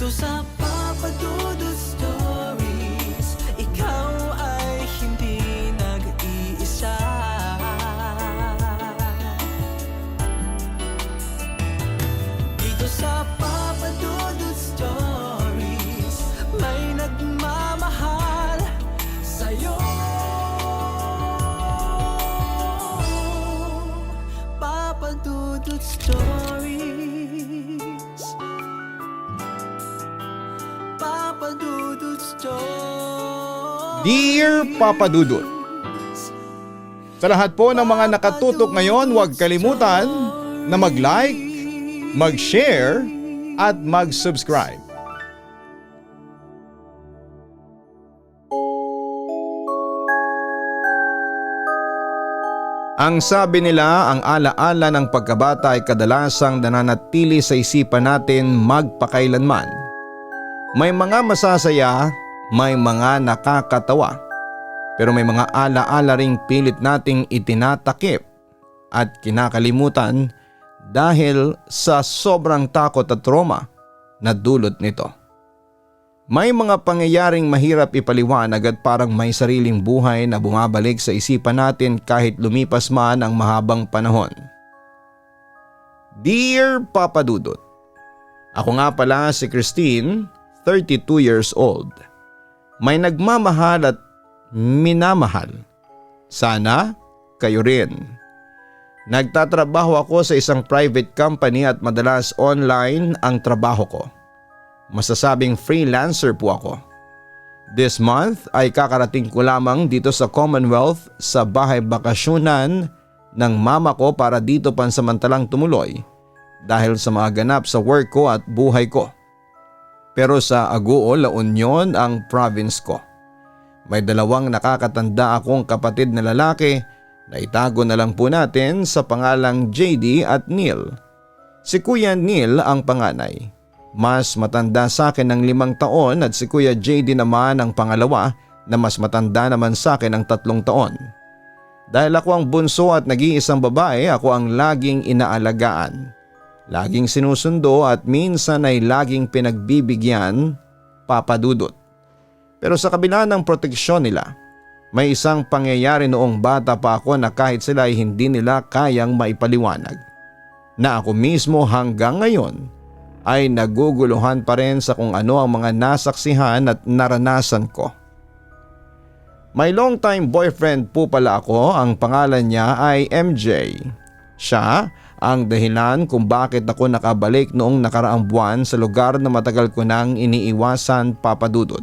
sa Papa Dudut Stories, ikaw ay hindi nag-iisa. Dito sa Papa Dudut Stories, may nagmamahal sa'yo. Papa Dudut Stories, Papa Dudut Stories. Dear Papa Dudut, sa lahat po ng mga nakatutok ngayon, huwag kalimutan na mag-like, mag-share at mag-subscribe. Ang sabi nila, ang alaala ng pagkabata ay kadalasang nananatili sa isipan natin magpakailanman. May mga masasaya, may mga nakakatawa, pero may mga alaala ring pilit nating itinatakip at kinakalimutan dahil sa sobrang takot at trauma na dulot nito. May mga pangyayaring mahirap ipaliwanag at parang may sariling buhay na bumabalik sa isipan natin kahit lumipas man ang mahabang panahon. Dear Papa Dudut, ako nga pala si Christine, 32 years old. May nagmamahal at minamahal. Sana kayo rin. Nagtatrabaho ako sa isang private company at madalas online ang trabaho ko. Masasabing freelancer po ako. This month ay kakarating ko lamang dito sa Commonwealth sa bahay bakasyonan ng mama ko para dito pansamantalang tumuloy dahil sa mga ganap sa work ko at buhay ko. Pero sa Aguo, La Union ang province ko. May dalawang nakakatanda akong kapatid na lalaki na itago na lang po natin sa pangalang JD at Neil. Si Kuya Neil ang panganay. Mas matanda sa akin ng 5 taon at si Kuya JD naman ang pangalawa na mas matanda naman sa akin ng 3 taon. Dahil ako ang bunso at nag-iisang babae, ako ang laging inaalagaan. Laging sinusundo at minsan ay laging pinagbibigyan, Papa Dudut. Pero sa kabila ng proteksyon nila, may isang pangyayari noong bata pa ako na kahit sila ay hindi nila kayang maipaliwanag. Na ako mismo hanggang ngayon ay naguguluhan pa rin sa kung ano ang mga nasaksihan at naranasan ko. May long time boyfriend po pala ako, ang pangalan niya ay MJ. Siya ang dahilan kung bakit ako nakabalik noong nakaraang buwan sa lugar na matagal ko nang iniiwasan, Papa Dudut.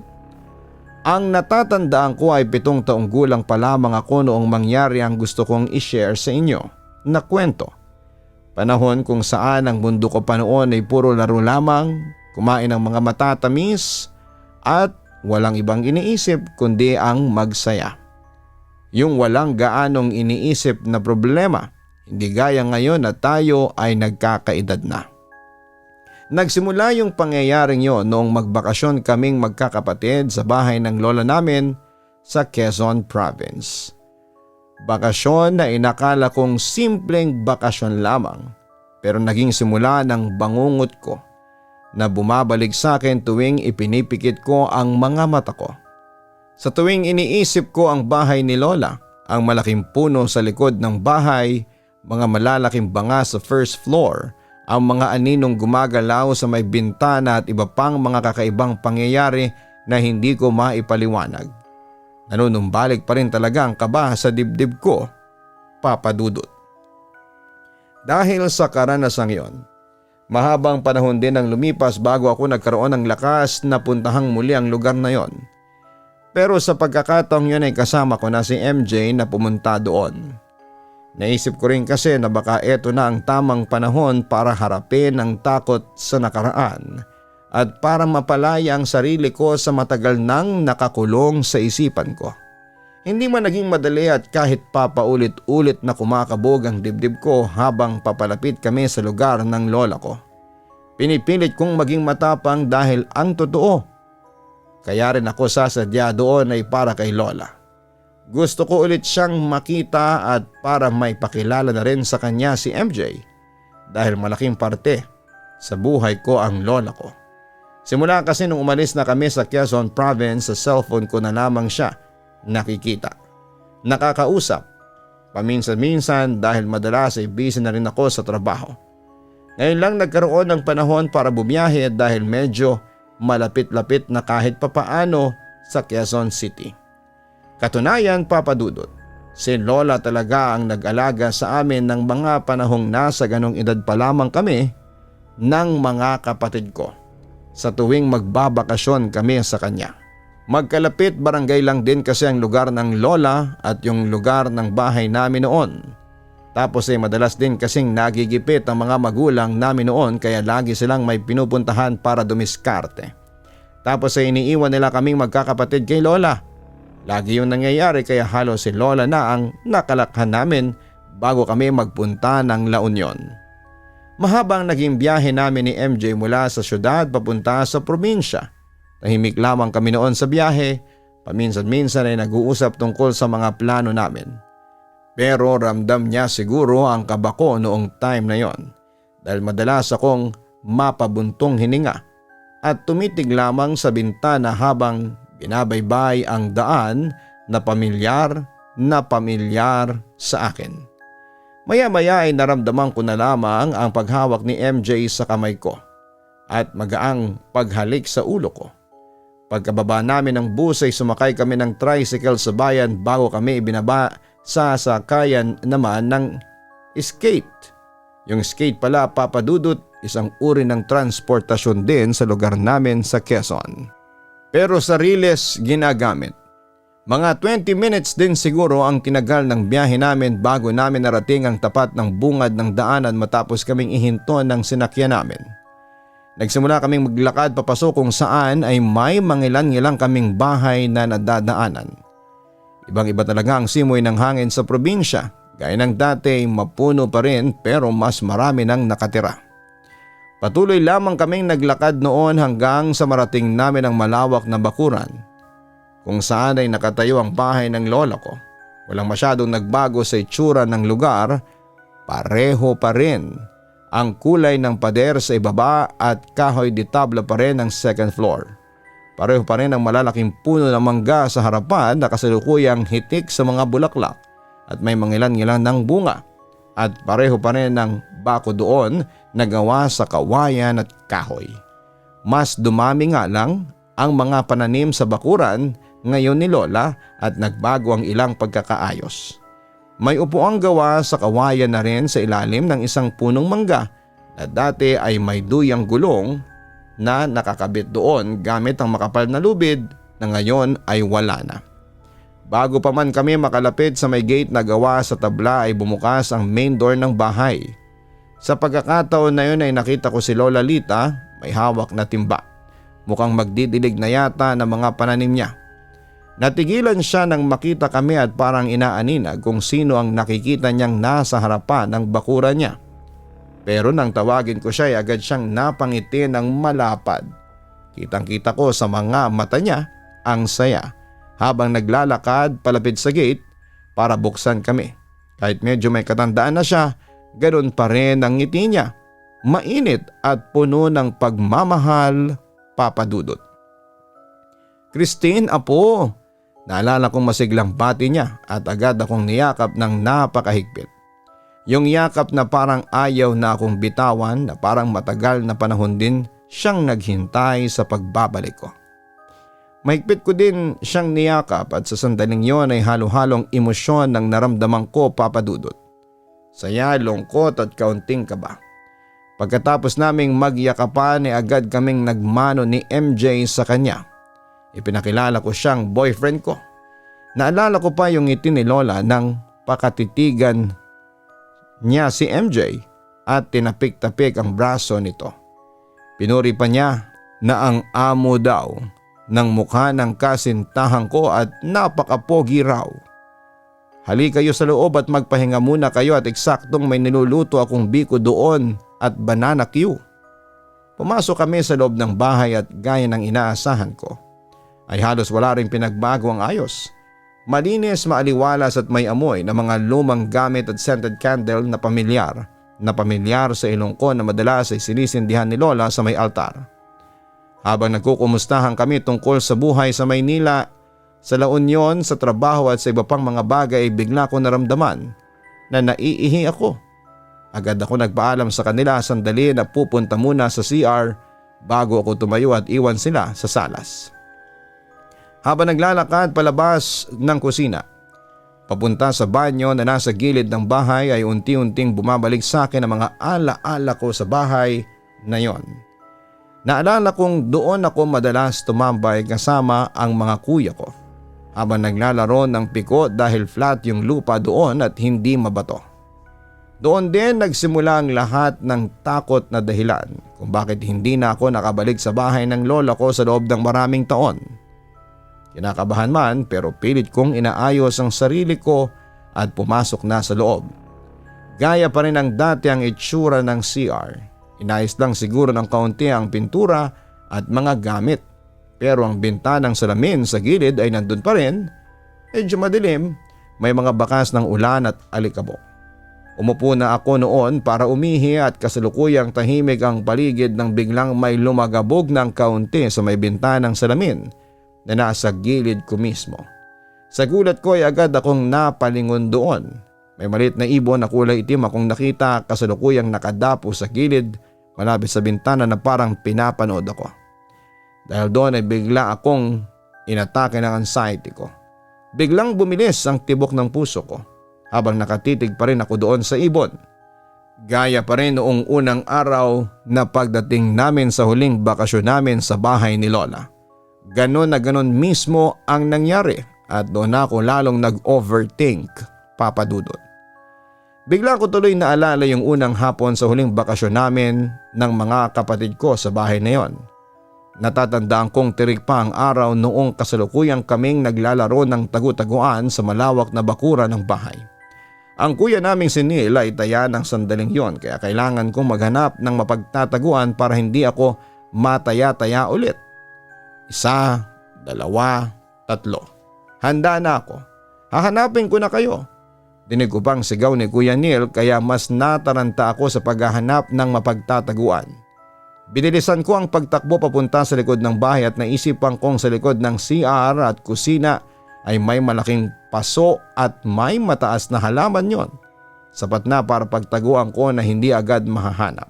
Ang natatandaan ko ay 7 taong gulang pa lamang ako noong mangyari ang gusto kong i-share sa inyo na kwento. Panahon kung saan ang mundo ko pa noon ay puro laro lamang, kumain ng mga matatamis at walang ibang iniisip kundi ang magsaya. Yung walang gaanong iniisip na problema, hindi gaya ngayon na tayo ay nagkakaedad na. Nagsimula yung pangyayaring yon noong magbakasyon kaming magkakapatid sa bahay ng lola namin sa Quezon Province. Bakasyon na inakala kong simpleng bakasyon lamang, pero naging simula ng bangungot ko na bumabalik sa akin tuwing ipinipikit ko ang mga mata ko. Sa tuwing iniisip ko ang bahay ni Lola, ang malaking puno sa likod ng bahay, mga malalaking banga sa first floor, ang mga aninong gumagalaw sa may bintana at iba pang mga kakaibang pangyayari na hindi ko maipaliwanag. Nanunumbalik pa rin talaga ang kaba sa dibdib ko, Papa Dudut. Dahil sa karanasang yon, mahabang panahon din ang lumipas bago ako nagkaroon ng lakas na puntahang muli ang lugar na yon. Pero sa pagkakataong yun ay kasama ko na si MJ na pumunta doon. Naisip ko rin kasi na baka eto na ang tamang panahon para harapin ang takot sa nakaraan at para mapalaya ang sarili ko sa matagal nang nakakulong sa isipan ko. Hindi man naging madali at kahit papaulit-ulit na kumakabog ang dibdib ko habang papalapit kami sa lugar ng lola ko. Pinipilit kong maging matapang dahil ang totoo. Kaya rin ako sasadya doon ay para kay lola. Gusto ko ulit siyang makita at para may pakilala na rin sa kanya si MJ dahil malaking parte sa buhay ko ang lola ko. Simula kasi nung umalis na kami sa Quezon Province, sa cellphone ko na lamang siya nakikita. Nakakausap. Paminsan-minsan dahil madalas ay busy na rin ako sa trabaho. Ngayon lang nagkaroon ng panahon para bumiyahe dahil medyo malapit-lapit na kahit papaano sa Quezon City. Katunayan, Papa Dudut, si Lola talaga ang nag-alaga sa amin ng mga panahong nasa ganong edad pa lamang kami ng mga kapatid ko sa tuwing magbabakasyon kami sa kanya. Magkalapit barangay lang din kasi ang lugar ng Lola at yung lugar ng bahay namin noon. Tapos ay madalas din kasing nagigipit ang mga magulang namin noon kaya lagi silang may pinupuntahan para dumiskarte. Tapos ay iniiwan nila kaming magkakapatid kay Lola. Lagi yung nangyayari kaya halos si Lola na ang nakalakhan namin bago kami magpunta ng La Union. Mahabang naging biyahe namin ni MJ mula sa syudad papunta sa probinsya. Tahimik lamang kami noon sa biyahe, paminsan-minsan ay nag-uusap tungkol sa mga plano namin. Pero ramdam niya siguro ang kaba ko noong time na yon dahil madalas akong mapabuntong hininga at tumitig lamang sa bintana habang binabaybay ang daan na pamilyar sa akin. Maya-maya ay naramdaman ko na lamang ang paghawak ni MJ sa kamay ko at magaang paghalik sa ulo ko. Pagkababa namin ng bus ay sumakay kami ng tricycle sa bayan bago kami ibinaba sa sakayan naman ng skate. Yung skate pala, Papa Dudut, isang uri ng transportasyon din sa lugar namin sa Quezon. Pero sariles ginagamit. Mga 20 minutes din siguro ang tinagal ng biyahe namin bago namin narating ang tapat ng bungad ng daanan matapos kaming ihinto ng sinakyan namin. Nagsimula kaming maglakad papasok kung saan ay may mangilan-ngilang kaming bahay na nadadaanan. Ibang-iba talaga ang simoy ng hangin sa probinsya. Gaya ng dati, mapuno pa rin pero mas marami nang nakatira. Patuloy lamang kaming naglakad noon hanggang sa marating namin ang malawak na bakuran kung saan ay nakatayo ang bahay ng lola ko. Walang masyadong nagbago sa itsura ng lugar, pareho pa rin ang kulay ng pader sa ibaba at kahoy de tabla pa rin ang second floor. Pareho pa rin ang malalaking puno ng mangga sa harapan na kasalukuyang hitik sa mga bulaklak at may mangilan-ngilan ng bunga. At pareho pa rin ang bako doon na gawa sa kawayan at kahoy. Mas dumami nga lang ang mga pananim sa bakuran ngayon ni Lola at nagbago ang ilang pagkakaayos. May upuang gawa sa kawayan na rin sa ilalim ng isang punong mangga na dati ay may duyang gulong na nakakabit doon gamit ang makapal na lubid na ngayon ay wala na. Bago pa man kami makalapit sa may gate na gawa sa tabla ay bumukas ang main door ng bahay. Sa pagkakataon na yun ay nakita ko si Lola Lita may hawak na timba. Mukhang magdidilig na yata ng mga pananim niya. Natigilan siya nang makita kami at parang inaaninag kung sino ang nakikita niyang nasa harapan ng bakuran niya. Pero nang tawagin ko siya ay agad siyang napangiti ng malapad. Kitang-kita ko sa mga mata niya ang saya habang naglalakad palapit sa gate para buksan kami. Kahit medyo may katandaan na siya, ganoon pa rin ang ngiti niya. Mainit at puno ng pagmamahal, Papa Dudut. Christine, apo! Naalala kong masiglang bati niya at agad akong niyakap ng napakahigpit. Yung yakap na parang ayaw na akong bitawan na parang matagal na panahon din siyang naghintay sa pagbabalik ko. Mahigpit ko din siyang niyakap at sa sandaling yon ay halo-halong emosyon ng naramdaman ko, Papa Dudut. Saya, lungkot at kaunting kaba. Pagkatapos naming magyakapan ay agad kaming nagmano ni MJ sa kanya. Ipinakilala ko siyang boyfriend ko. Naalala ko pa yung ngiti ni Lola nang pakatitigan niya si MJ at tinapik-tapik ang braso nito. Pinuri pa niya na ang amo daw ng mukha ng kasintahan ko at napakapogi raw. Halika kayo sa loob at magpahinga muna kayo at eksaktong may niluluto akong biko doon at banana Q. Pumasok kami sa loob ng bahay at gaya ng inaasahan ko ay halos wala ring pinagbago ang ayos. Malinis, maaliwalas at may amoy na mga lumang gamit at scented candle na pamilyar sa ilong ko na madalas ay sinisindihan ni Lola sa may altar. Habang nagkukumustahan kami tungkol sa buhay sa Maynila, sa La Union, sa trabaho at sa iba pang mga bagay ay bigla ko naramdaman na naiihi ako. Agad ako nagpaalam sa kanila sandali na pupunta muna sa CR bago ako tumayo at iwan sila sa salas. Habang naglalakad palabas ng kusina, papunta sa banyo na nasa gilid ng bahay ay unti-unting bumabalik sa akin ang mga ala-ala ko sa bahay na yon. Naalala kong doon ako madalas tumambay kasama ang mga kuya ko habang naglalaro ng piko dahil flat yung lupa doon at hindi mabato. Doon din nagsimula ang lahat ng takot na dahilan kung bakit hindi na ako nakabalik sa bahay ng lola ko sa loob ng maraming taon. Kinakabahan man pero pilit kong inaayos ang sarili ko at pumasok na sa loob. Gaya pa rin ang dati ang itsura ng CR. Inayos lang siguro ng kaunti ang pintura at mga gamit. Pero ang bintanang salamin sa gilid ay nandun pa rin. Medyo madilim, may mga bakas ng ulan at alikabok. Umupo na ako noon para umihi at kasalukuyang tahimik ang paligid nang biglang may lumagabog ng kaunti sa may bintanang salamin na nasa gilid ko mismo. Sa gulat ko ay agad akong napalingon doon. May maliit na ibon na kulay itim akong nakita kasalukuyang nakadapo sa gilid malapit sa bintana na parang pinapanood ako. Dahil doon ay bigla akong inatake ng anxiety ko. Biglang bumilis ang tibok ng puso ko habang nakatitig pa rin ako doon sa ibon. Gaya pa rin noong unang araw na pagdating namin sa huling bakasyon namin sa bahay ni Lola. Ganon na ganon mismo ang nangyari at doon ako lalong nag-overthink, Papa Dudut. Bigla ko tuloy naalala yung unang hapon sa huling bakasyon namin ng mga kapatid ko sa bahay na yon. Natatandaan kong tirik pa ang araw noong kasalukuyang kaming naglalaro ng tagu-taguan sa malawak na bakura ng bahay. Ang kuya naming si Neil ay taya ng sandaling yon kaya kailangan kong maghanap ng mapagtataguan para hindi ako mataya-taya ulit. 1, 2, 3. Handa na ako. Hahanapin ko na kayo. Dinig ko pang sigaw ni Kuya Neil kaya mas nataranta ako sa paghahanap ng mapagtataguan. Binilisan ko ang pagtakbo papunta sa likod ng bahay at naisipan kong sa likod ng CR at kusina ay may malaking paso at may mataas na halaman yon. Sapat na para pagtaguan ko na hindi agad mahahanap.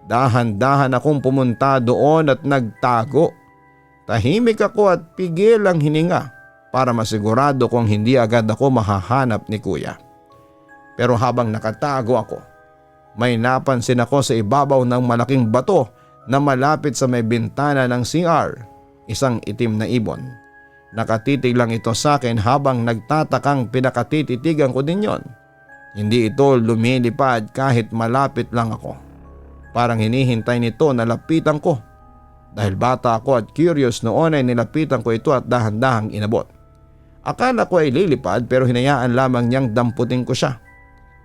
Dahan-dahan akong pumunta doon at nagtago. Tahimik ako at pigil ang hininga para masigurado kong hindi agad ako mahahanap ni Kuya. Pero habang nakatago ako, may napansin ako sa ibabaw ng malaking bato na malapit sa may bintana ng CR, isang itim na ibon. Nakatitig lang ito sa akin habang nagtatakang pinakatititigan ko din yon. Hindi ito lumilipad kahit malapit lang ako. Parang hinihintay nito na lapitan ko. Dahil bata ako at curious noon ay nilapitan ko ito at dahan-dahang inabot. Akala ko ay lilipad pero hinayaan lamang niyang damputin ko siya.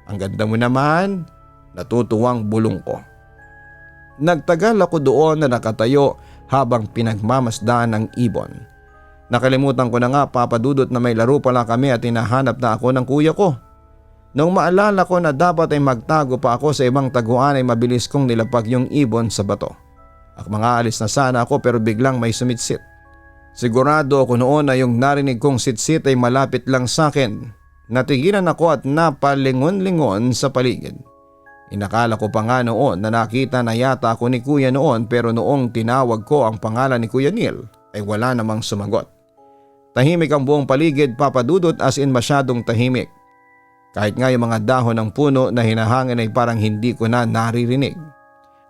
Ang ganda mo naman, natutuwang bulong ko. Nagtagal ako doon na nakatayo habang pinagmamasdaan ng ibon. Nakalimutan ko na nga, Papa Dudut, na may laro pala kami at hinahanap na ako ng kuya ko. Nung maalala ko na dapat ay magtago pa ako sa ibang taguan ay mabilis kong nilapag yung ibon sa bato. At mga alis na sana ako pero biglang may sumitsit. Sigurado ako noon na yung narinig kong sitsit ay malapit lang sa akin. Natigilan ako at napalingon-lingon sa paligid. Inakala ko pa nga noon na nakita na yata ako ni Kuya noon pero noong tinawag ko ang pangalan ni Kuya Neil ay wala namang sumagot. Tahimik ang buong paligid, Papa Dudut, as in masyadong tahimik. Kahit nga yung mga dahon ng puno na hinahangin ay parang hindi ko na naririnig.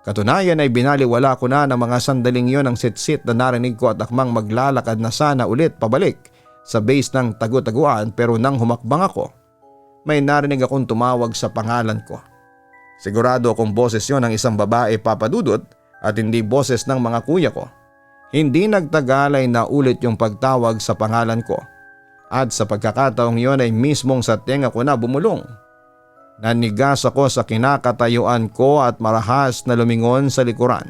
Katunayan ay binaliwala ko na ng mga sandaling yon ang sitsit na narinig ko at akmang maglalakad na sana ulit pabalik sa base ng tagu-taguan pero nang humakbang ako, may narinig akong tumawag sa pangalan ko. Sigurado akong boses yon ng isang babae, Papa Dudut, at hindi boses ng mga kuya ko. Hindi nagtagal ay naulit yung pagtawag sa pangalan ko. At sa pagkakataong yon ay mismong sa tenga ko na bumulong. Nanigas ako sa kinakatayuan ko at marahas na lumingon sa likuran.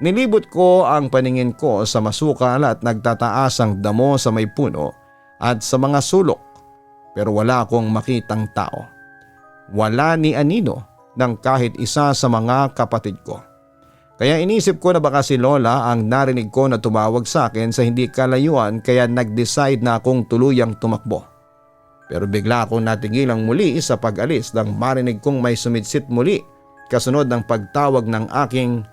Nilibot ko ang paningin ko sa masukal at nagtataas ang damo sa may puno at sa mga sulok pero wala akong makitang tao. Wala ni anino ng kahit isa sa mga kapatid ko. Kaya inisip ko na baka si Lola ang narinig ko na tumawag sa akin sa hindi kalayuan kaya nag-decide na akong tuluyang tumakbo. Pero bigla akong natigilang muli sa pag-alis nang marinig kong may sumitsit muli kasunod ng pagtawag ng aking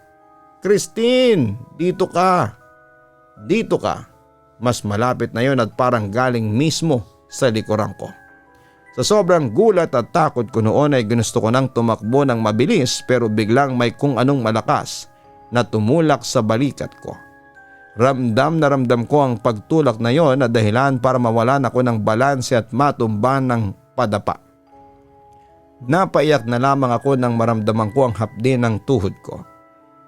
"Christine, dito ka! Dito ka!" Mas malapit na yon at parang galing mismo sa likuran ko. Sa sobrang gulat at takot ko noon ay ginusto ko nang tumakbo ng mabilis pero biglang may kung anong malakas na tumulak sa balikat ko. Ramdam na ramdam ko ang pagtulak na yon na dahilan para mawalan ako ng balanse at matumba ng padapa. Napaiyak na lamang ako nang maramdaman ko ang hapdi ng tuhod ko.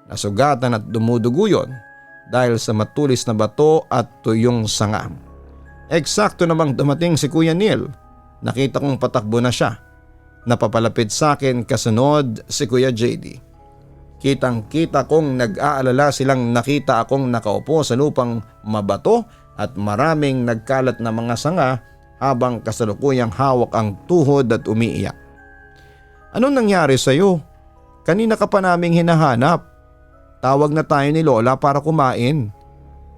Nasugatan at dumudugo yon dahil sa matulis na bato at tuyong sanga. Eksakto namang dumating si Kuya Neil. Nakita kong patakbo na siya. Napapalapit sa akin kasunod si Kuya JD. Kitang-kita kong nag-aalala silang nakita akong nakaupo sa lupang mabato at maraming nagkalat na mga sanga habang kasalukuyang hawak ang tuhod at umiiyak. "Anong nangyari sa'yo? Kanina ka pa naming hinahanap. Tawag na tayo ni Lola para kumain."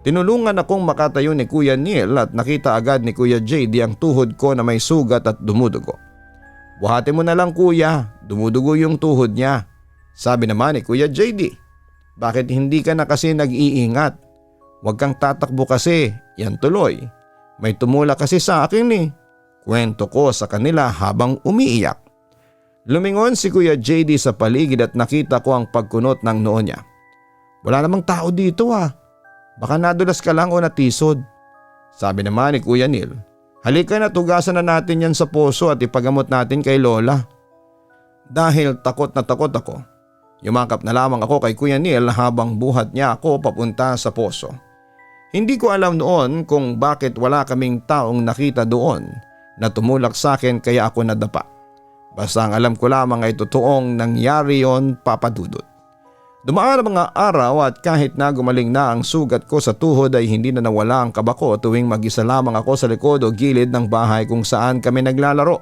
Tinulungan akong makatayo ni Kuya Neil at nakita agad ni Kuya JD ang tuhod ko na may sugat at dumudugo. "Buhati mo na lang kuya, dumudugo yung tuhod niya." Sabi naman ni Kuya JD. "Bakit hindi ka na kasi nag-iingat? Huwag kang tatakbo kasi, yan tuloy. May tumula kasi sa akin eh." Kwento ko sa kanila habang umiiyak. Lumingon si Kuya JD sa paligid at nakita ko ang pagkunot ng noo niya. "Wala namang tao dito ah. Baka nadulas ka lang o natisod." Sabi naman ni Kuya Neil, "Halika na, tugasan na natin yan sa poso at ipagamot natin kay Lola." Dahil takot na takot ako, yumakap na lamang ako kay Kuya Neil habang buhat niya ako papunta sa poso. Hindi ko alam noon kung bakit wala kaming taong nakita doon na tumulak sa akin kaya ako nadapa. Basta ang alam ko lamang ay totoong nangyari yon, Papa Dudut. Dumaan ang mga araw at kahit na gumaling na ang sugat ko sa tuhod ay hindi na nawala ang kaba ko tuwing mag-isa lamang ako sa likod o gilid ng bahay kung saan kami naglalaro.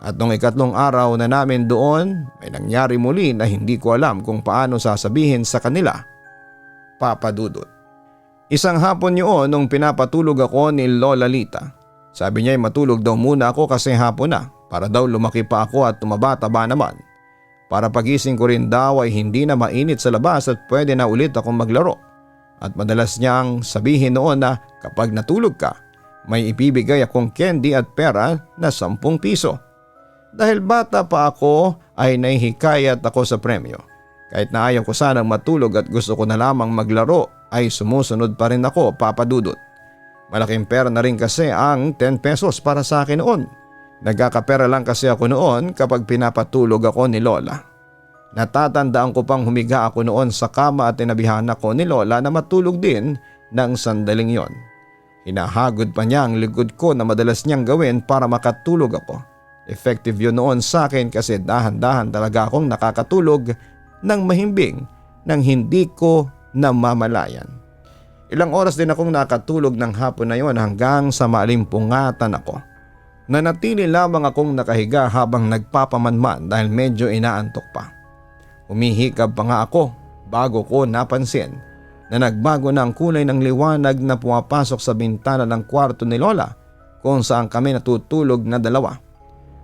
At nung ikatlong araw na namin doon, may nangyari muli na hindi ko alam kung paano sasabihin sa kanila, Papa Dudut. Isang hapon yun nung pinapatulog ako ni Lola Lita. Sabi niya ay matulog daw muna ako kasi hapon na para daw lumaki pa ako at tumaba-taba naman. Para pagising ko rin daw ay hindi na mainit sa labas at pwede na ulit akong maglaro. At madalas niyang sabihin noon na kapag natulog ka, may ibibigay akong candy at pera na 10 piso. Dahil bata pa ako ay nahihikayat ako sa premyo. Kahit na ayaw ko sanang matulog at gusto ko na lamang maglaro ay sumusunod pa rin ako, Papa Dudut. Malaking pera na rin kasi ang 10 pesos para sa akin noon. Nagkakapera lang kasi ako noon kapag pinapatulog ako ni Lola. Natatandaan ko pang humiga ako noon sa kama at tinabihan ako ni Lola na matulog din ng sandaling yon. Hinahagod pa niya ang likod ko na madalas niyang gawin para makatulog ako. Effective yun noon sa akin kasi dahan-dahan talaga akong nakakatulog ng mahimbing nang hindi ko namamalayan. Ilang oras din akong nakatulog ng hapon na yon hanggang sa maalimpungatan ako. Nanatili lamang akong nakahiga habang nagpapamanman dahil medyo inaantok pa. Humihikab pa nga ako bago ko napansin na nagbago na ang kulay ng liwanag na pumapasok sa bintana ng kwarto ni Lola kung saan kami natutulog na dalawa.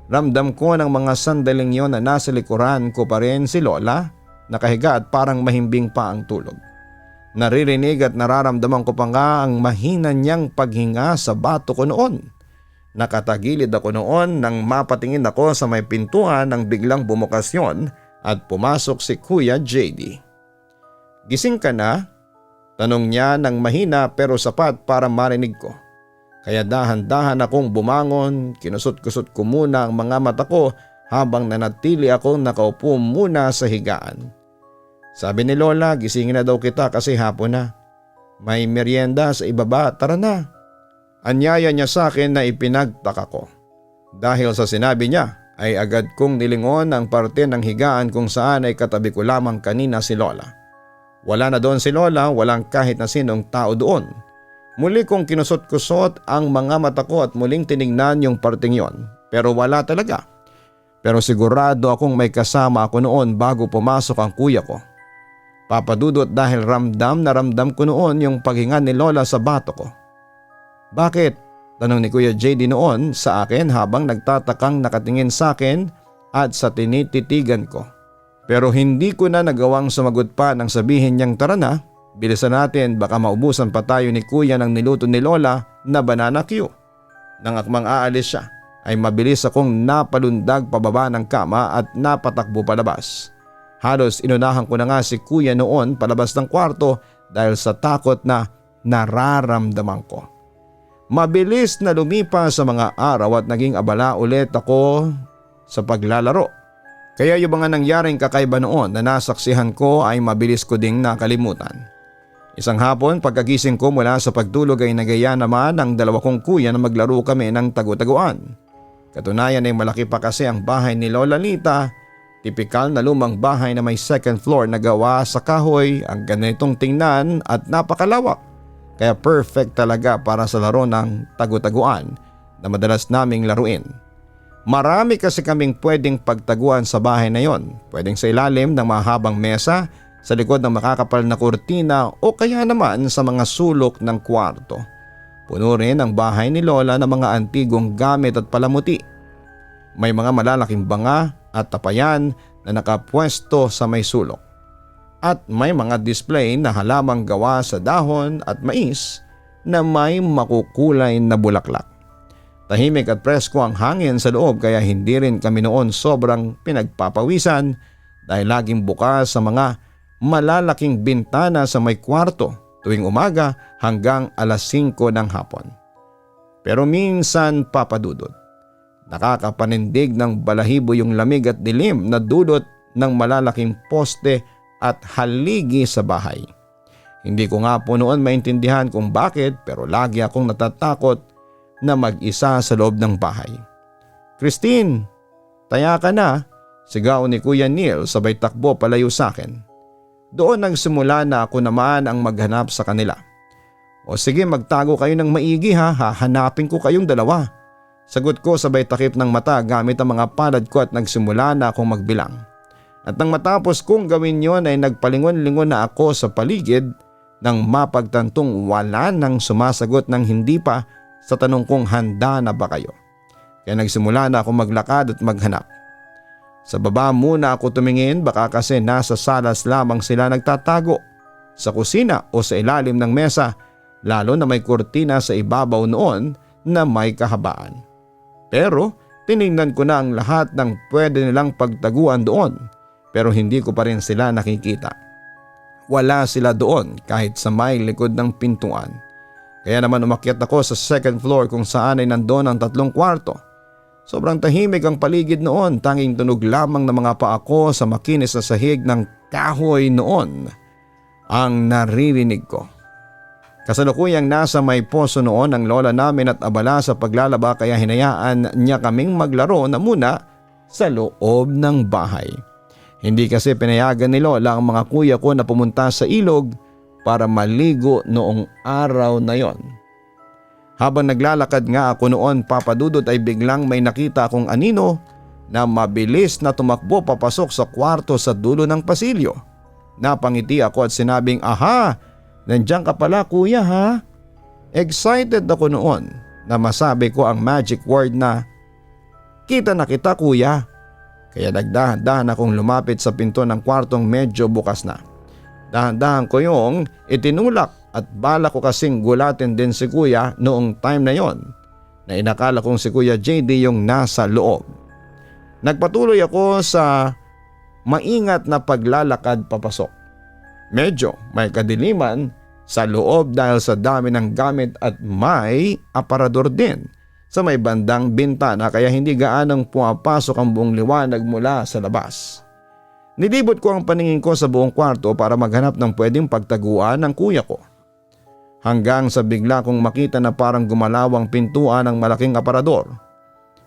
Ramdam ko ng mga sandaling yon na nasa likuran ko pa rin si Lola, nakahiga at parang mahimbing pa ang tulog. Naririnig at nararamdaman ko pa nga ang mahina niyang paghinga sa bato ko noon. Nakatagilid ako noon nang mapatingin ako sa may pintuan nang biglang bumukas yon at pumasok si Kuya JD. "Gising ka na?" Tanong niya ng mahina pero sapat para marinig ko. Kaya dahan-dahan akong bumangon, kinusot-kusot ko muna ang mga mata ko habang nanatili akong nakaupo muna sa higaan. Sabi ni Lola, "Gisingin na daw kita kasi hapon na. May merienda sa ibaba, tara na." Anyaya niya sa akin na ipinagtaka ko. Dahil sa sinabi niya ay agad kong nilingon ang parte ng higaan kung saan ay katabi ko lamang kanina si Lola. Wala na doon si Lola, walang kahit na sinong tao doon. Muli kong kinusot-kusot ang mga mata ko at muling tinignan yung parting yon, pero wala talaga. Pero sigurado akong may kasama ako noon bago pumasok ang kuya ko. Papa Dudut, dahil ramdam na ramdam ko noon yung paghinga ni Lola sa bato ko. Bakit? Tanong ni Kuya JD noon sa akin habang nagtatakang nakatingin sa akin at sa tinititigan ko. Pero hindi ko na nagawang sumagot pa nang sabihin niyang tara na, bilisan natin baka maubusan pa tayo ni Kuya ng niluto ni Lola na banana Q. Nang akmang aalis siya ay mabilis akong napalundag pababa ng kama at napatakbo palabas. Halos inunahan ko na nga si Kuya noon palabas ng kwarto dahil sa takot na nararamdaman ko. Mabilis na lumipas sa mga araw at naging abala ulit ako sa paglalaro. Kaya yung mga nangyaring kakaiba noon na nasaksihan ko ay mabilis ko ding nakalimutan. Isang hapon pagkagising ko mula sa pagtulog ay nagaya naman ang dalawa kong kuya na maglaro kami ng tagu-taguan. Katunayan ay malaki pa kasi ang bahay ni Lola Lita. Tipikal na lumang bahay na may second floor na gawa sa kahoy, ang ganitong tingnan at napakalawak. Kaya perfect talaga para sa laro ng tagu-taguan na madalas naming laruin. Marami kasi kaming pwedeng pagtaguan sa bahay na yon. Pwedeng sa ilalim ng mahabang mesa, sa likod ng makakapal na kurtina o kaya naman sa mga sulok ng kwarto. Puno rin ang bahay ni Lola ng mga antigong gamit at palamuti. May mga malalaking banga at tapayan na nakapwesto sa may sulok. At may mga display na halamang gawa sa dahon at mais na may makukulay na bulaklak. Tahimik at presko ang hangin sa loob kaya hindi rin kami noon sobrang pinagpapawisan dahil laging bukas sa mga malalaking bintana sa may kwarto tuwing umaga hanggang alas 5 ng hapon. Pero minsan, Papa Dudut, nakakapanindig ng balahibo yung lamig at dilim na dulot ng malalaking poste at haligi sa bahay. Hindi ko nga po noon maintindihan kung bakit pero lagi akong natatakot na mag-isa sa loob ng bahay. "Christine, taya ka na," sigaw ni Kuya Neil sabay takbo palayo sa akin. Doon nagsimula na ako naman ang maghanap sa kanila. "O sige, magtago kayo ng maigi ha, hahanapin ko kayong dalawa." Sagot ko sabay takip ng mata gamit ang mga palad ko at nagsimula na akong magbilang. At nang matapos kong gawin yon ay nagpalingon-lingon na ako sa paligid nang mapagtantong wala nang sumasagot ng hindi pa sa tanong kong handa na ba kayo. Kaya nagsimula na ako maglakad at maghanap. Sa baba muna ako tumingin baka kasi nasa salas lamang sila nagtatago. Sa kusina o sa ilalim ng mesa, lalo na may kurtina sa ibabaw noon na may kahabaan. Pero tiningnan ko na ang lahat ng pwede nilang pagtaguan doon pero hindi ko pa rin sila nakikita. Wala sila doon kahit sa may likod ng pintuan. Kaya naman umakyat ako sa second floor kung saan ay nandoon ang 3 kwarto. Sobrang tahimik ang paligid noon, tanging tunog lamang ng mga paa ko sa makinis na sahig ng kahoy noon ang naririnig ko. Kasalukuyang nasa may poso noon ang lola namin at abala sa paglalaba kaya hinayaan niya kaming maglaro na muna sa loob ng bahay. Hindi kasi pinayagan ni Lola ang mga kuya ko na pumunta sa ilog para maligo noong araw na yon. Habang naglalakad nga ako noon, Papa Dudut, ay biglang may nakita akong anino na mabilis na tumakbo papasok sa kwarto sa dulo ng pasilyo. Napangiti ako at sinabing, "Aha! Nandiyan ka pala kuya ha?" Excited ako noon na masabi ko ang magic word na, "Kita na kita kuya." Kaya nagdahan-dahan akong lumapit sa pinto ng kwartong medyo bukas na. Dahan-dahan ko yung itinulak at bala ko kasing gulatin din si kuya noong time na yon na inakala kong si Kuya JD yung nasa loob. Nagpatuloy ako sa maingat na paglalakad papasok. Medyo may kadiliman sa loob dahil sa dami ng gamit at may aparador din sa may bandang bintana kaya hindi gaanong pumapasok ang buong liwanag mula sa labas. Nilibot ko ang paningin ko sa buong kwarto para maghanap ng pwedeng pagtaguan ng kuya ko. Hanggang sa bigla kong makita na parang gumalaw ang pintuan ng malaking aparador.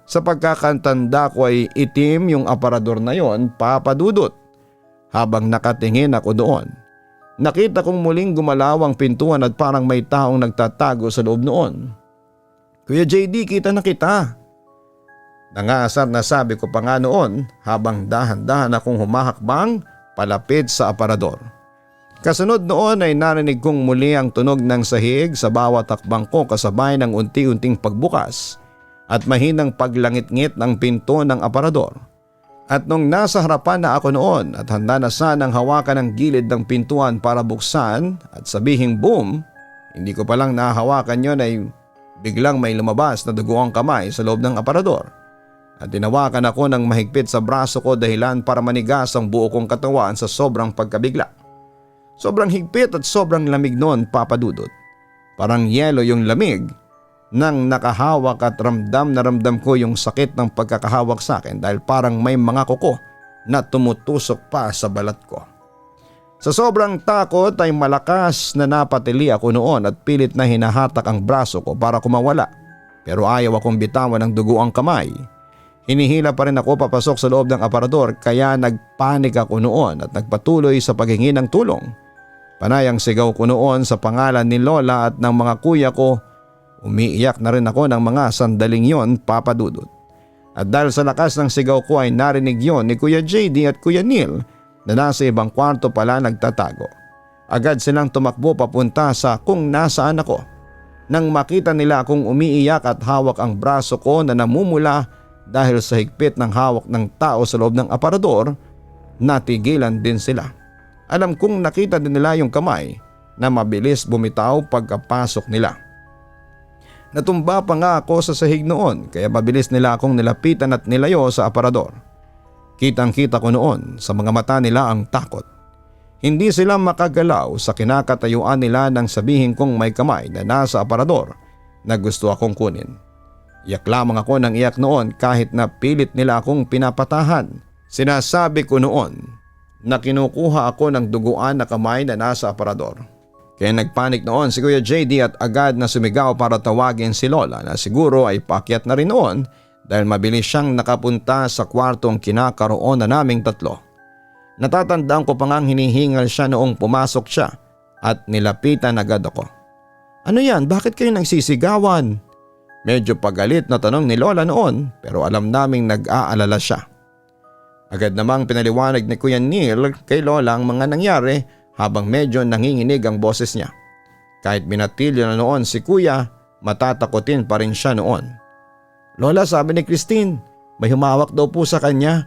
Sa pagkakatanda ko ay itim yung aparador na yon, Papa Dudut. Habang nakatingin ako doon, nakita kong muling gumalaw ang pintuan at parang may taong nagtatago sa loob noon. "Kuya JD, kita na kita." Nangasar na sabi ko pa nga noon habang dahan-dahan akong humahakbang palapit sa aparador. Kasunod noon ay narinig kong muli ang tunog ng sahig sa bawat takbang ko kasabay ng unti-unting pagbukas at mahinang paglangit-ngit ng pinto ng aparador. At nung nasa harapan na ako noon at handa na sanang hawakan ang gilid ng pintuan para buksan at sabihing boom, hindi ko palang nahawakan yon ay biglang may lumabas na dugo ang kamay sa loob ng aparador. At tinawakan ako ng mahigpit sa braso ko dahilan para manigas ang buo kong katawan sa sobrang pagkabigla. Sobrang higpit at sobrang lamig noon, Papa Dudut. Parang yelo yung lamig nang nakahawak at ramdam na ramdam ko yung sakit ng pagkakahawak sa akin dahil parang may mga kuko na tumutusok pa sa balat ko. Sa sobrang takot ay malakas na napatili ako noon at pilit na hinahatak ang braso ko para kumawala. Pero ayaw akong bitawan ng dugo ang kamay. Hinihila pa rin ako papasok sa loob ng aparador kaya nagpanik ako noon at nagpatuloy sa paghingi ng tulong. Panayang sigaw ko noon sa pangalan ni Lola at ng mga kuya ko. Umiiyak na rin ako ng mga sandaling yon, Papa Dudut. At dahil sa lakas ng sigaw ko ay narinig yon ni Kuya JD at Kuya Neil na nasa ibang kwarto pala nagtatago. Agad silang tumakbo papunta sa kung nasaan ako. Nang makita nila akong umiiyak at hawak ang braso ko na namumula dahil sa higpit ng hawak ng tao sa loob ng aparador, natigilan din sila. Alam kong nakita din nila yung kamay na mabilis bumitaw pagkapasok nila. Natumba pa nga ako sa sahig noon kaya mabilis nila akong nilapitan at nilayo sa aparador. Kitang-kita ko noon sa mga mata nila ang takot. Hindi sila makagalaw sa kinakatayuan nila nang sabihin kong may kamay na nasa aparador na gusto akong kunin. Iyak lamang ako ng iyak noon kahit na pilit nila akong pinapatahan. Sinasabi ko noon na kinukuha ako ng duguan na kamay na nasa aparador. Kaya nagpanik noon si Kuya JD at agad na sumigaw para tawagin si Lola na siguro ay paakyat na rin noon dahil mabilis siyang nakapunta sa kwartong kinakaroon na naming tatlo. Natatandaan ko pa ngang hinihingal siya noong pumasok siya at nilapitan agad ako. Ano yan? Bakit kayo nagsisigawan? Medyo pagalit na tanong ni Lola noon pero alam naming nag-aalala siya. Agad namang pinaliwanag ni Kuya Neil kay Lola ang mga nangyari habang medyo nanginginig ang boses niya. Kahit binatilyo na noon si Kuya, matatakotin pa rin siya noon. Lola, sabi ni Christine, may humawak daw po sa kanya.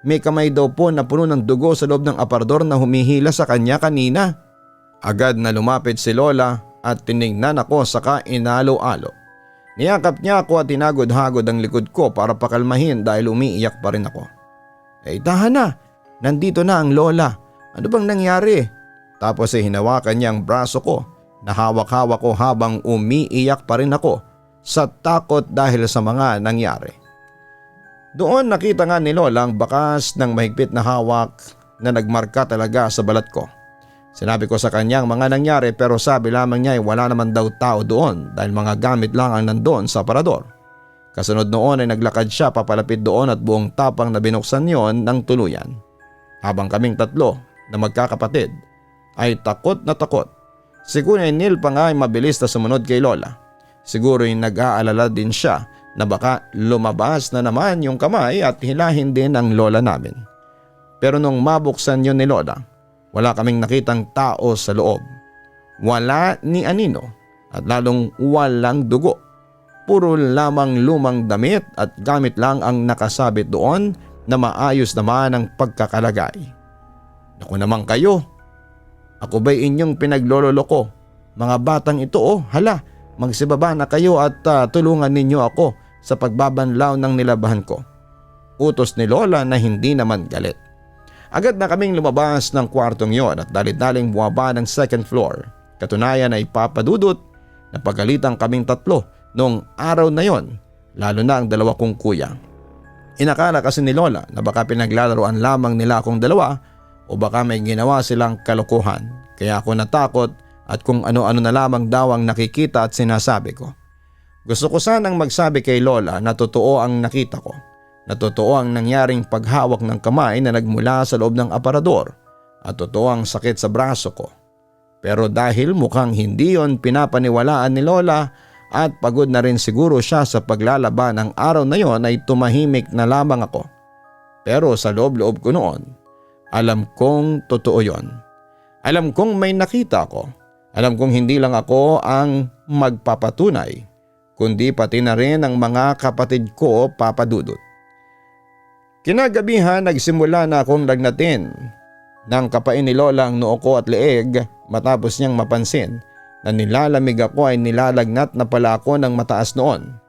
May kamay daw po na puno ng dugo sa loob ng aparador na humihila sa kanya kanina. Agad na lumapit si Lola at tinignan ako saka inalo-alo. Niyakap niya ako at tinagod-hagod ang likod ko para pakalmahin dahil umiiyak pa rin ako. Tahan na, nandito na ang Lola. Ano bang nangyari? Tapos hinawakan niya ang braso ko na hawak-hawak ko habang umiiyak pa rin ako sa takot dahil sa mga nangyari. Doon nakita nga ni Lola ang bakas ng mahigpit na hawak na nagmarka talaga sa balat ko. Sinabi ko sa kanya ang mga nangyari pero sabi lamang niya ay wala naman daw tao doon dahil mga gamit lang ang nandoon sa aparador. Kasunod noon ay naglakad siya papalapit doon at buong tapang na binuksan yon ng tuluyan. Habang kaming tatlo na magkakapatid ay takot na takot. Si Kuya Neil pa nga ay mabilis na sumunod kay Lola. Siguro ay nag-aalala din siya na baka lumabas na naman yung kamay at hilahin din ang Lola namin. Pero nung mabuksan yun ni Lola, wala kaming nakitang tao sa loob. Wala ni anino at lalong walang dugo. Puro lamang lumang damit at gamit lang ang nakasabit doon na maayos naman ang pagkakalagay. Naku naman kayo, ako ba'y inyong pinaglololoko? Mga batang ito hala, magsibaba na kayo at tulungan ninyo ako sa pagbabanlaw ng nilabahan ko. Utos ni Lola na hindi naman galit. Agad na kaming lumabas ng kwartong yon at dalit-daling buwaba ng second floor. Katunayan ay papadudot na pagalitan kaming tatlo noong araw na yon, lalo na ang dalawa kong kuya. Inakala kasi ni Lola na baka pinaglalaroan lamang nila akong dalawa o baka may ginawa silang kalokohan. Kaya ako natakot at kung ano-ano na lamang daw ang nakikita at sinasabi ko. Gusto ko sanang magsabi kay Lola na totoo ang nakita ko. Na totoo ang nangyaring paghawak ng kamay na nagmula sa loob ng aparador at totoo ang sakit sa braso ko. Pero dahil mukhang hindi yon pinapaniwalaan ni Lola at pagod na rin siguro siya sa paglalaban ng araw na yon ay tumahimik na lamang ako. Pero sa loob-loob ko noon, alam kong totoo yon. Alam kong may nakita ako. Alam kong hindi lang ako ang magpapatunay, kundi pati na rin ang mga kapatid ko, Papa Dudut. Kinagabihan nagsimula na akong lagnatin nang kapain ni Lola ang noo ko at leeg matapos niyang mapansin na nilalamig ako ay nilalagnat na pala ako ng mataas noon.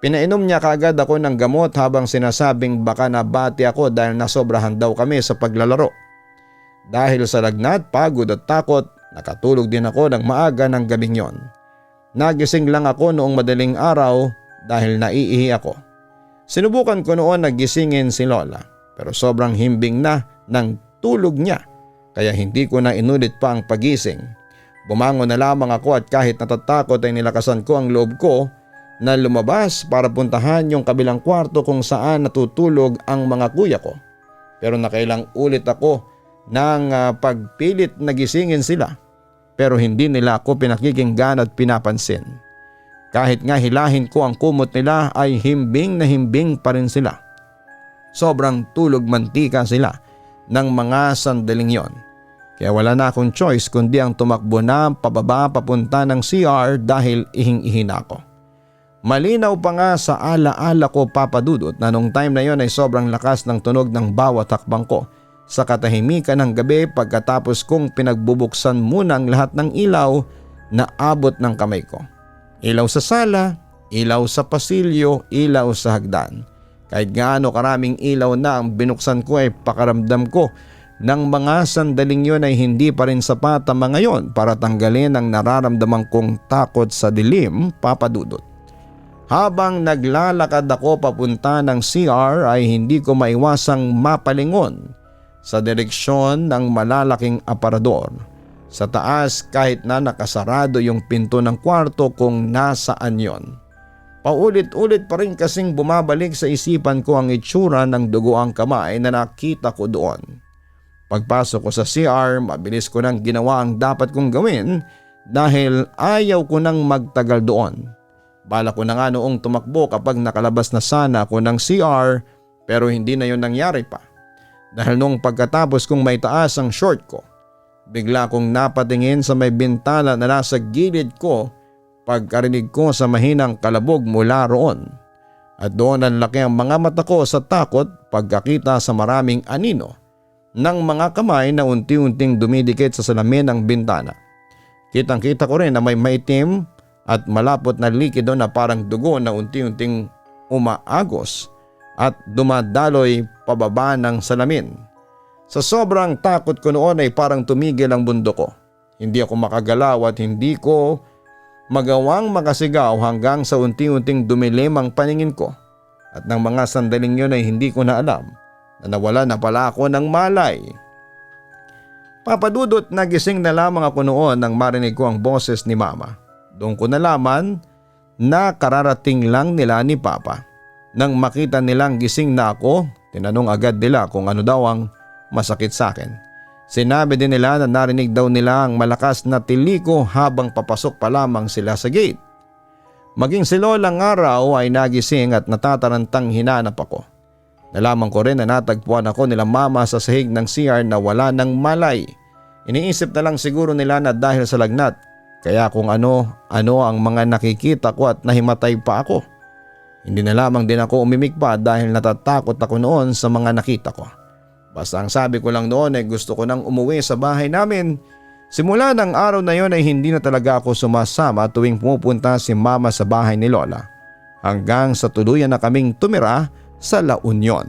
Pinainom niya kagad ako ng gamot habang sinasabing baka nabati ako dahil nasobrahan daw kami sa paglalaro. Dahil sa lagnat, pagod at takot, nakatulog din ako ng maaga ng gabing yon. Nagising lang ako noong madaling araw dahil naiihi ako. Sinubukan ko noon na gisingin si Lola pero sobrang himbing na ng tulog niya kaya hindi ko na inulit pa ang pagising. Bumangon na lamang ako at kahit natatakot ay nilakasan ko ang loob ko na lumabas para puntahan yung kabilang kwarto kung saan natutulog ang mga kuya ko. Pero nakailang ulit ako ng pagpilit na gisingin sila pero hindi nila ako pinakikinggan at pinapansin. Kahit nga hilahin ko ang kumot nila ay himbing na himbing pa rin sila. Sobrang tulog mantika sila ng mga sandaling yon. Kaya wala na akong choice kundi ang tumakbo na pababa papunta ng CR dahil ihing-ihi na ako. Malinaw pa nga sa alaala ko, Papa Dudut, na nung time na yon ay sobrang lakas ng tunog ng bawat hakbang ko sa katahimikan ng gabi pagkatapos kong pinagbubuksan muna ang lahat ng ilaw na abot ng kamay ko. Ilaw sa sala, ilaw sa pasilyo, ilaw sa hagdan. Kahit gaano karaming ilaw na ang binuksan ko ay pakaramdam ko ng mga sandaling yon ay hindi pa rin sapat ang mga yon para tanggalin ang nararamdaman kong takot sa dilim, Papa Dudut. Habang naglalakad ako papunta ng CR ay hindi ko maiwasang mapalingon sa direksyon ng malalaking aparador. Sa taas kahit na nakasarado yung pinto ng kwarto kung nasaan yon. Paulit-ulit pa rin kasing bumabalik sa isipan ko ang itsura ng dugoang kamay na nakita ko doon. Pagpasok ko sa CR, mabilis ko nang ginawa ang dapat kong gawin dahil ayaw ko nang magtagal doon. Bala ko na nga noong tumakbo kapag nakalabas na sana ako ng CR pero hindi na yon nangyari pa. Dahil nung pagkatapos kong maitaas ang short ko, bigla kong napatingin sa may bintana na nasa gilid ko pagkarinig ko sa mahinang kalabog mula roon. At doon ang laki ang mga mata ko sa takot pagkakita sa maraming anino ng mga kamay na unti-unting dumidikit sa salamin ng bintana. Kitang-kita ko rin na may maitim at malapot na likido na parang dugo na unti-unting umaagos at dumadaloy pababa ng salamin. Sa sobrang takot ko noon ay parang tumigil ang mundo ko. Hindi ako makagalaw at hindi ko magawang makasigaw hanggang sa unti-unting dumilim ang paningin ko. At ng mga sandaling yun ay hindi ko na alam na nawala na pala ako ng malay. Papa Dudut, nagising na lamang ako noon nang marinig ko ang boses ni Mama. Doon ko nalaman na kararating lang nila ni Papa. Nang makita nilang gising na ako, tinanong agad nila kung ano daw ang masakit sa akin. Sinabi din nila na narinig daw nila ang malakas na tiliko habang papasok pa lamang sila sa gate. Maging si Lolang araw ay nagising at natatarantang hinanap ako. Nalaman ko rin na natagpuan ako nila Mama sa sahig ng CR na wala ng malay. Iniisip na lang siguro nila na dahil sa lagnat, kaya kung ano ang mga nakikita ko at nahimatay pa ako. Hindi na lamang din ako umimik pa dahil natatakot ako noon sa mga nakita ko. Basta ang sabi ko lang noon ay gusto ko nang umuwi sa bahay namin. Simula ng araw na yon ay hindi na talaga ako sumasama tuwing pumupunta si Mama sa bahay ni Lola. Hanggang sa tuluyan na kaming tumira sa La Union.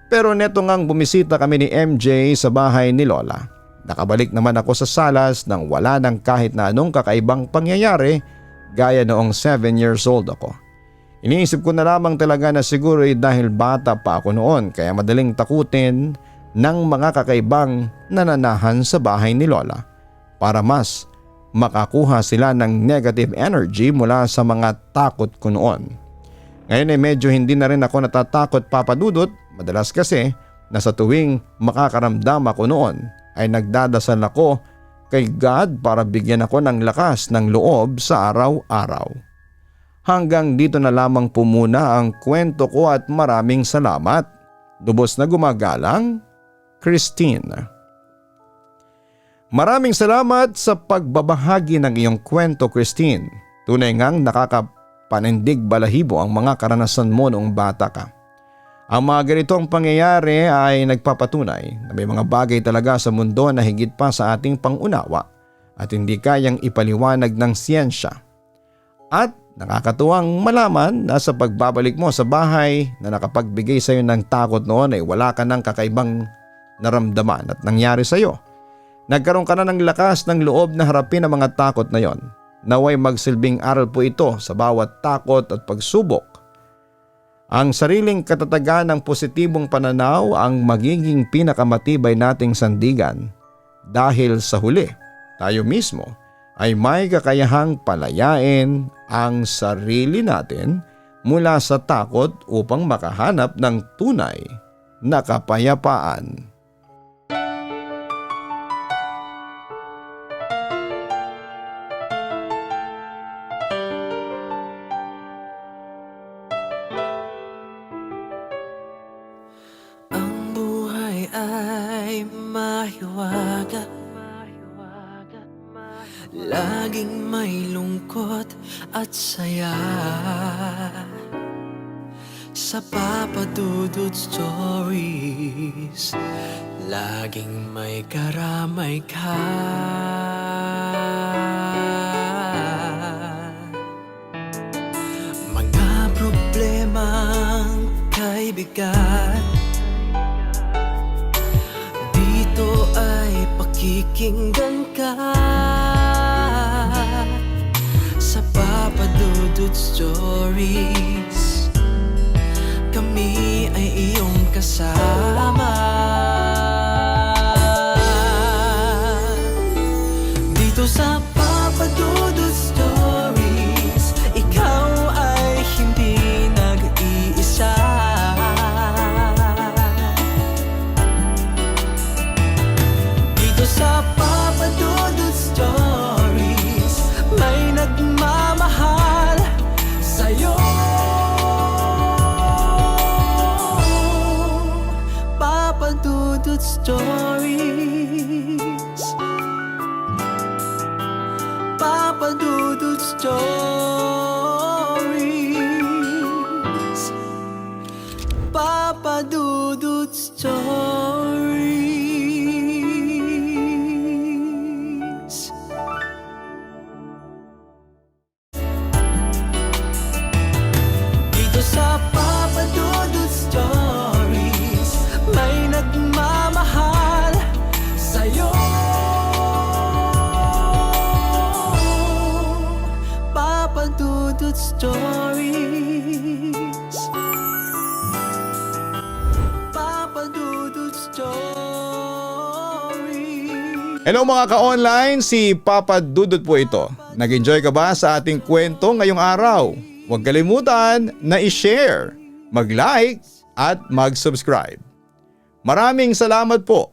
Pero neto ngang bumisita kami ni MJ sa bahay ni Lola. Nakabalik naman ako sa salas nang wala ng kahit na anong kakaibang pangyayari gaya noong 7 years old ako. Iniisip ko na lamang talaga na siguro ay dahil bata pa ako noon kaya madaling takutin ng mga kakaibang nananahan sa bahay ni Lola para mas makakuha sila ng negative energy mula sa mga takot ko noon. Ngayon ay medyo hindi na rin ako natatakot, Papa Dudut. Madalas kasi na sa tuwing makakaramdam ako noon ay nagdadasal ako kay God para bigyan ako ng lakas ng loob sa araw-araw. Hanggang dito na lamang po muna ang kwento ko at maraming salamat. Lubos na gumagalang, Christine. Maraming salamat sa pagbabahagi ng iyong kwento, Christine. Tunay ngang nakakapanindig balahibo ang mga karanasan mo noong bata ka. Ang mga ganitong pangyayari ay nagpapatunay na may mga bagay talaga sa mundo na higit pa sa ating pangunawa at hindi kayang ipaliwanag ng siyensya. At nakakatuwang malaman na sa pagbabalik mo sa bahay na nakapagbigay sa iyo ng takot noon ay wala ka ng kakaibang naramdaman at nangyari sa iyo. Nagkaroon ka na ng lakas ng loob na harapin ang mga takot na yon. Naway magsilbing aral po ito sa bawat takot at pagsubok. Ang sariling katatagan ng positibong pananaw ang magiging pinakamatibay nating sandigan dahil sa huli, tayo mismo ay may kakayahang palayain ang sarili natin mula sa takot upang makahanap ng tunay na kapayapaan. Ang buhay ay mahiwaga, laging may lungkot at saya. Sa Papa Dudut Stories, laging may karamay ka. Mga problemang kay bigat, dito ay pakikinggan ka. Sa Papa Dudut Stories, kami ay iyong kasama. Dito sa Papa Dudut Stories, ikaw ay hindi nag-iisa. Dito sa Papa Dudut Stories, may nagmamahal sa'yo. Papa Dudut Stories, Papa Dudut Stories, Papa Dudut Stories. Dito sa Papa Dudut Stories, may nagmamahal sa'yo. Papa Dudut Stories, Papa Dudut Stories. Hello mga ka-online, si Papa Dudut po ito. Nag-enjoy ka ba sa ating kwento ngayong araw? Huwag kalimutan na i-share, mag-like at mag-subscribe. Maraming salamat po.